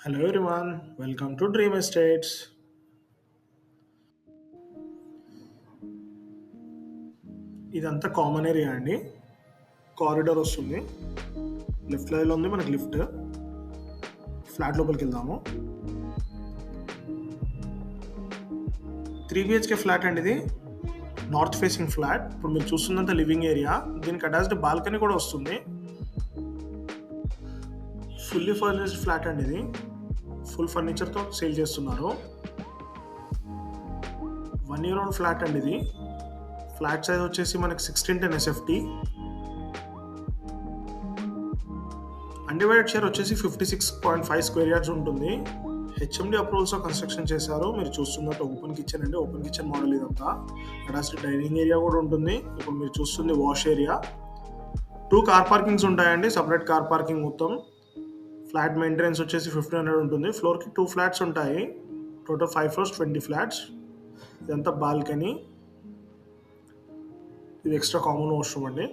Hello everyone, welcome to Dream Estates. ఇదంతా common area అండి. Corridor వస్తుంది. లెఫ్ట్ లైన్లో ఉంది మనకి లిఫ్ట్. ఫ్లాట్ లోపలికి వెళ్దాము. 3 BHK ఫ్లాట్ అండి ఇది. North facing flat. ఇప్పుడు మీరు చూస్తున్నంత లివింగ్ ఏరియా. దీనికి అటాచ్డ్ బాల్కనీ కూడా వస్తుంది. ఫుల్లీ ఫర్నిష్డ్ ఫ్లాట్ అండి ఇది. ఫుల్ ఫర్నిచర్తో సేల్ చేస్తున్నారు. 1 year old ఫ్లాట్ అండి ఇది. ఫ్లాట్ సైజ్ వచ్చేసి మనకి 1610 SFT. అన్డివైడెడ్ షేర్ వచ్చేసి 56.5 స్క్వేర్ యార్డ్స్ ఉంటుంది. హెచ్ఎండి అప్రూవల్స్తో కన్స్ట్రక్షన్ చేశారు. మీరు చూస్తున్నట్టు ఓపెన్ కిచెన్ అండి. ఓపెన్ కిచెన్ మోడల్ ఇదంతా. అటాచ్డ్ డైనింగ్ ఏరియా కూడా ఉంటుంది. ఇప్పుడు మీరు చూస్తుంది వాష్ ఏరియా. 2 కార్ పార్కింగ్స్ ఉంటాయండి. సపరేట్ కార్ పార్కింగ్ మొత్తం. ఫ్లాట్ మెయింటెనెన్స్ వచ్చేసి 1500 ఉంటుంది. ఫ్లోర్కి 2 ఫ్లాట్స్ ఉంటాయి. Total 5 floors 20 flats. ఇదంతా బాల్కనీ. ఇది ఎక్స్ట్రా కామన్ వాష్రూమ్ అండి.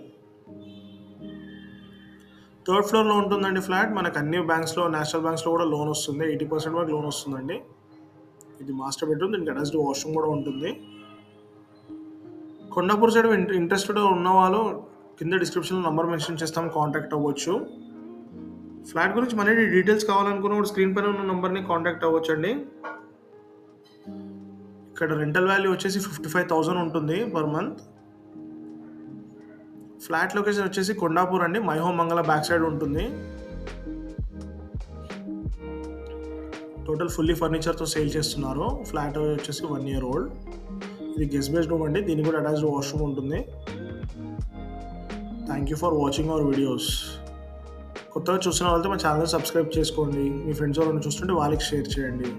3rd ఫ్లోర్లో ఉంటుందండి ఫ్లాట్. మనకు అన్ని బ్యాంక్స్లో, నేషనల్ బ్యాంక్స్లో కూడా లోన్ వస్తుంది. 80% వరకు లోన్ వస్తుందండి. ఇది మాస్టర్ బెడ్రూమ్. దీనికి అటాచ్డ్ వాష్రూమ్ కూడా ఉంటుంది. కొండాపూర్ సైడ్ ఇంట్రెస్టెడ్ ఉన్న వాళ్ళు కింద డిస్క్రిప్షన్లో నంబర్ మెన్షన్ చేస్తాం, కాంటాక్ట్ అవ్వచ్చు. ఫ్లాట్ గురించి మనీ డీటెయిల్స్ కావాలనుకున్న కూడా స్క్రీన్ పైన ఉన్న నంబర్ని కాంటాక్ట్ అవ్వచ్చు అండి. ఇక్కడ రెంటల్ వాల్యూ వచ్చేసి 55,000 ఉంటుంది పర్ మంత్. ఫ్లాట్ లొకేషన్ వచ్చేసి కొండాపూర్ అండి. మైహోమ్ మంగళ బ్యాక్ సైడ్ ఉంటుంది. టోటల్ ఫుల్లీ ఫర్నిచర్తో సేల్ చేస్తున్నారు. ఫ్లాట్ వచ్చేసి 1 year old. ఇది గెస్ట్ బెడ్రూమ్ అండి. దీనికి కూడా అటాచ్డ్ వాష్రూమ్ ఉంటుంది. Thank you for watching our videos. కొత్తగా చూసిన వాళ్ళతో మా ఛానల్ సబ్స్క్రైబ్ చేసుకోండి. మీ ఫ్రెండ్స్ ఎవరైనా చూస్తుంటే వాళ్ళకి షేర్ చేయండి.